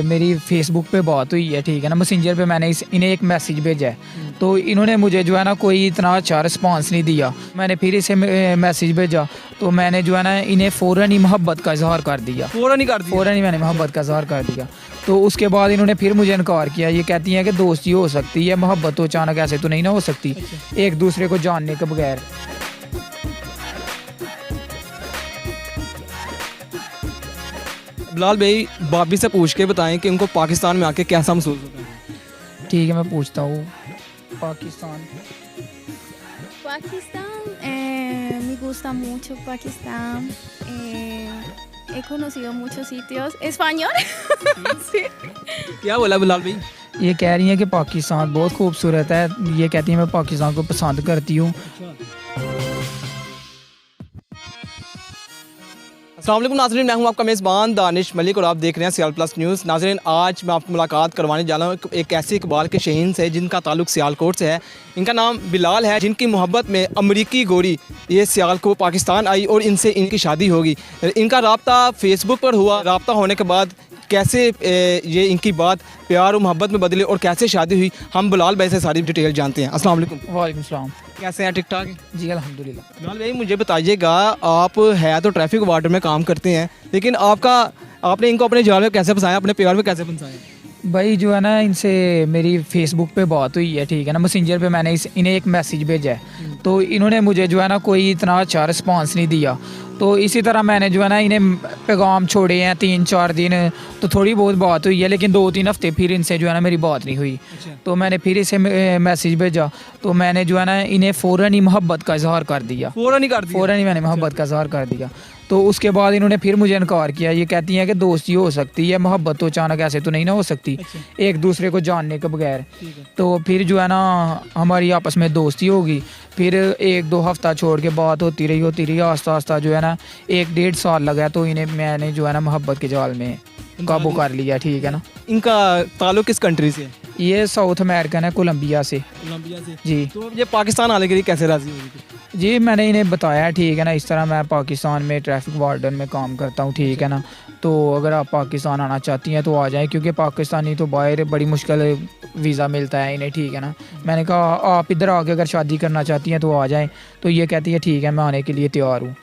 मेरी फेसबुक पे बात हुई है, ठीक है ना। मैसेंजर पे मैंने इन्हें एक मैसेज भेजा है, तो इन्होंने मुझे जो है ना कोई इतना अच्छा रिस्पांस नहीं दिया। मैंने फिर इसे मैसेज भेजा, तो मैंने जो है ना इन्हें फ़ौरन ही मोहब्बत का इजहार कर दिया। फ़ौरन ही मैंने मोहब्बत का इजहार कर दिया। तो उसके बाद इन्होंने फिर मुझे इनकार किया। ये कहती हैं कि दोस्ती हो सकती है, मोहब्बत तो अचानक ऐसे तो नहीं ना हो सकती एक दूसरे को जानने के बगैर। बिलाल भाई, भाभी से पूछ के बताएं कि उनको पाकिस्तान में आके कैसा महसूस होता है। ठीक है, मैं पूछता हूँ। Pakistan Me gusta mucho Pakistán. He conocido muchos sitios. ¿Español? Sí. क्या बोला बिलाल भाई? ये कह रही हैं कि पाकिस्तान बहुत खूबसूरत है। ये कहती हैं मैं पाकिस्तान को पसंद करती हूँ। अस्सलाम वालेकुम नाज़रीन, मैं हूं आपका मेज़बान दानिश मलिक और आप देख रहे हैं सियाल प्लस न्यूज़। नाज़रीन, आज मैं आपको मुलाकात करवाने जा रहा हूं एक ऐसे इकबाल के शहीन से जिनका ताल्लुक सियालकोट से है। इनका नाम बिलाल है, जिनकी मोहब्बत में अमरीकी गोरी ये सियालकोट पाकिस्तान आई और इनसे इनकी शादी होगी। इनका रब्ता फेसबुक पर हुआ। रब्ता होने के बाद कैसे ये इनकी बात प्यार और मोहब्बत में बदले और कैसे शादी हुई, हम बिलाल भाई से सारी डिटेल जानते हैं। अस्सलाम वालेकुम। वालेकुम सलाम। कैसे हैं? ठीक ठाक हैं? जी अल्हम्दुलिल्लाह। बिलाल भाई, मुझे बताइएगा, आप है तो ट्रैफिक वार्ड में काम करते हैं, लेकिन आपने इनको अपने जाल में कैसे फंसाया, अपने प्यार में कैसे फंसाया? भाई जो है ना इनसे मेरी फेसबुक पे बात हुई है, ठीक है ना। मैसेंजर पे मैंने इन्हें एक मैसेज भेजा है, तो इन्होंने मुझे जो है ना कोई इतना अच्छा रिस्पांस नहीं दिया। तो इसी तरह मैंने जो है ना इन्हें पैगाम छोड़े हैं 3-4 दिन, तो थोड़ी बहुत बात हुई है, लेकिन 2-3 हफ्ते फिर इनसे जो है ना मेरी बात नहीं हुई। तो मैंने फिर इसे मैसेज भेजा, तो मैंने जो है ना इन्हें फ़ौरन ही मोहब्बत का इजहार कर दिया। फ़ौरन ही मैंने मोहब्बत का इजहार कर दिया। तो उसके बाद इन्होंने फिर मुझे इनकार किया। ये कहती हैं कि दोस्ती हो सकती है, मोहब्बत तो अचानक ऐसे तो नहीं ना हो सकती एक दूसरे को जानने के बगैर। तो फिर जो है ना हमारी आपस में दोस्ती होगी। फिर 1-2 हफ्ता छोड़ के बात होती रही। आस्ता आस्ता जो है ना 1-1.5 साल लगा, तो इन्हें मैंने जो है ना मोहब्बत के जाल में काबू कर लिया, ठीक है ना। इनका ताल्लुक किस कंट्री से है? ये साउथ अमेरिकन है, कोलंबिया से। जी। तो ये पाकिस्तान आने के लिए कैसे राजी हुई थी? जी मैंने इन्हें बताया, ठीक है ना, इस तरह मैं पाकिस्तान में ट्रैफिक वार्डन में काम करता हूँ, ठीक है ना। तो अगर आप पाकिस्तान आना चाहती हैं तो आ जाएं, क्योंकि पाकिस्तानी तो बाहर बड़ी मुश्किल वीज़ा मिलता है इन्हें, ठीक है ना। मैंने कहा आप इधर आके अगर शादी करना चाहती हैं तो आ जाएं। तो ये कहती है ठीक है, मैं आने के लिए तैयार हूँ।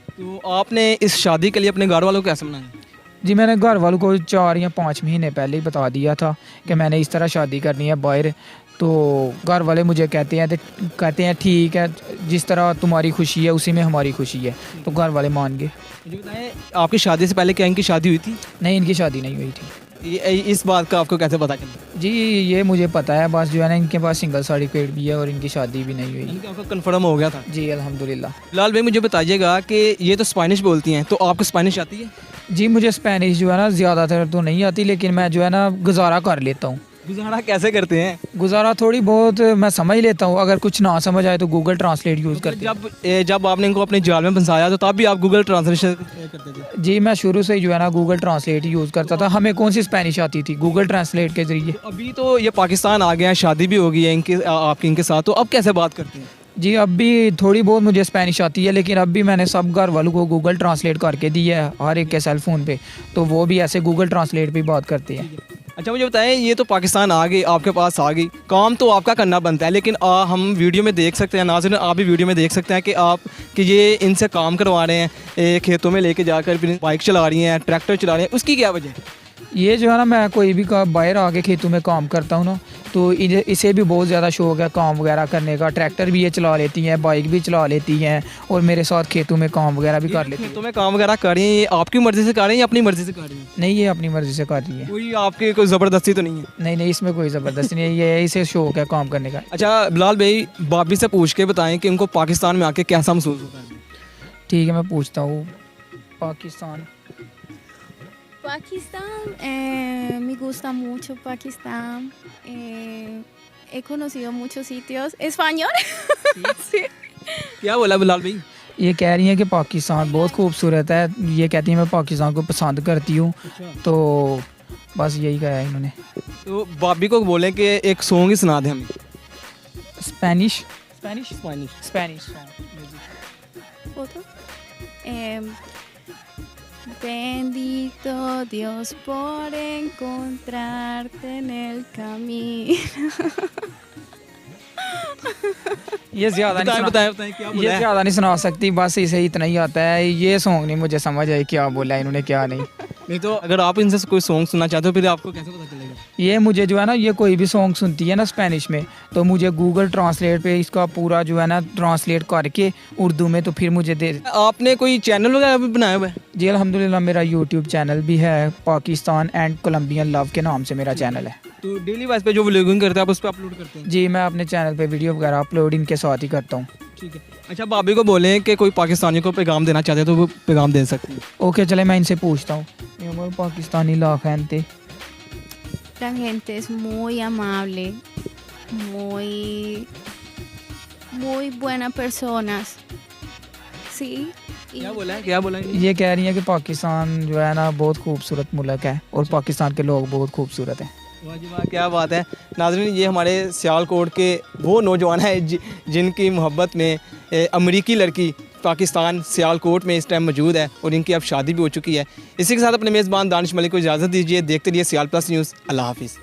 तो आपने इस शादी के लिए अपने घर वालों को कैसे मनाया? जी मैंने घर वालों को 4 या 5 महीने पहले ही बता दिया था कि मैंने इस तरह शादी करनी है बाहर। तो घर वाले मुझे कहते हैं ठीक है, जिस तरह तुम्हारी खुशी है उसी में हमारी खुशी है। तो घर वाले मान गए। मुझे बताएं, आपकी शादी से पहले क्या इनकी शादी हुई थी? नहीं, इनकी शादी नहीं हुई थी। इस बात का आपको कैसे पता चला? जी ये मुझे पता है, बस जो है ना इनके पास सिंगल सर्टिफिकेट भी है और इनकी शादी भी नहीं हुई। आपको कन्फर्म हो गया था? जी अल्हम्दुलिल्लाह। बिलाल भाई, मुझे बताइएगा कि ये तो स्पेनिश बोलती हैं, तो आपको स्पेनिश आती है? जी मुझे स्पेनिश जो है ना ज़्यादातर तो नहीं आती, लेकिन मैं जो है ना गुजारा कर लेता हूँ। गुजारा कैसे करते हैं? गुजारा थोड़ी बहुत मैं समझ लेता हूँ। अगर कुछ ना समझ आए तो गूगल ट्रांसलेट यूज़ करते हैं। जब आपने इनको अपने जाल में फंसाया तो तब भी आप गूगल ट्रांसलेशन करते थे? जी मैं शुरू से ही जो है ना गूगल ट्रांसलेट ही यूज़ करता था। हमें कौन सी स्पेनिश आती थी, गूगल ट्रांसलेट के ज़रिए। अभी तो ये पाकिस्तान आ गए हैं, शादी भी हो गई है आपकी इनके साथ, तो अब कैसे बात करते हैं? जी अब भी थोड़ी बहुत मुझे स्पेनिश आती है, लेकिन अब भी मैंने सब घर वालों को गूगल ट्रांसलेट करके दी है हर एक के सेल फ़ोन पे, तो वो भी ऐसे गूगल ट्रांसलेट पे बात करते हैं। अच्छा मुझे बताएं, ये तो पाकिस्तान आ गई, आपके पास आ गई, काम तो आपका करना बनता है, लेकिन हम वीडियो में देख सकते हैं, नाज़रीन आप भी वीडियो में देख सकते हैं कि ये इनसे काम करवा रहे हैं, खेतों में लेके जाकर फिर बाइक चला रही हैं, ट्रैक्टर चला रहे हैं, उसकी क्या वजह है? ये जो है ना मैं कोई भी बाहर आके खेतों में काम करता हूँ ना, तो इसे भी बहुत ज़्यादा शौक है काम वगैरह करने का। ट्रैक्टर भी ये चला लेती हैं, बाइक भी चला लेती हैं, और मेरे साथ खेतों में काम वगैरह भी कर लेती हैं। खेतों में काम वगैरह कर रही हैं, ये आपकी मर्ज़ी से कर रही हैं या अपनी मर्ज़ी से कर रही हैं? नहीं, ये अपनी मर्ज़ी से कर रही है। कोई आपकी कोई ज़बरदस्ती तो नहीं है? नहीं, इसमें कोई ज़बरदस्ती नहीं है, ये इसे शौक है काम करने का। अच्छा बिलाल भाई, भाभी से पूछ के बताएं कि उनको पाकिस्तान में आके कैसा महसूस होता है? ठीक है, मैं पूछता हूँ। Pakistan Me gusta mucho Pakistán. He conocido muchos sitios. ¿Español? Sí. क्या बोला बिलाल भाई? ये कह रही हैं कि पाकिस्तान बहुत खूबसूरत है। ये कहती हैं मैं पाकिस्तान को पसंद करती हूँ। तो बस यही कहा है इन्होंने। तो भाभी को बोलें कि एक सॉन्ग ही सुना दें हमें। Spanish ¿Foto? Bendito Dios por encontrarte en el camino. ये ज़्यादा नहीं सुना बताएं क्या बोला ये है? ज़्यादा नहीं सुना सकती, बस इसे इतना ही आता है। ये सॉन्ग नहीं मुझे समझ आई क्या बोला है इन्होंने क्या नहीं। नहीं तो अगर आप इनसे कोई सॉन्ग सुनना चाहते हो फिर आपको कैसे पता चलेगा? ये मुझे जो है ना, ये कोई भी सॉन्ग सुनती है ना स्पेनिश में, तो मुझे गूगल ट्रांसलेट पे इसका पूरा जो है ना ट्रांसलेट करके उर्दू में तो फिर मुझे दे। आपने कोई चैनल वगैरह भी बनाया हुआ है? जी अल्हम्दुलिल्लाह, मेरा यूट्यूब चैनल भी है, पाकिस्तान एंड कोलंबियन लव के नाम से मेरा चैनल है। तो डेली बेस पे जो व्लॉगिंग करते हैं आप उस पर अपलोड करते हैं? जी मैं अपने चैनल पे वीडियो वगैरह अपलोड इनके साथ ही करता हूँ। ठीक है। अच्छा, भाभी को बोलें कि कोई पाकिस्तानी को पैगाम देना चाहते हैं तो वो पैगाम दे सकती है। ओके चले मैं इनसे पूछता हूँ। Mi amor, Pakistani लाखैनते। La gente es muy amable, muy, muy buenas personas. Sí. y- क्या बोला है, क्या बोला है? ये कह रही है कि पाकिस्तान जो है ना बहुत खूबसूरत मुल्क है और पाकिस्तान के लोग बहुत खूबसूरत हैं। वाह जी वाह, क्या बात है। नाज़रीन, ये हमारे सियालकोट के वो नौजवान हैं जिनकी मोहब्बत में अमरीकी लड़की पाकिस्तान सियालकोट में इस टाइम मौजूद है और इनकी अब शादी भी हो चुकी है। इसी के साथ अपने मेज़बान दानिश मलिक को इजाज़त दीजिए। देखते रहिए सियाल प्लस न्यूज़। अल्लाह हाफिज़।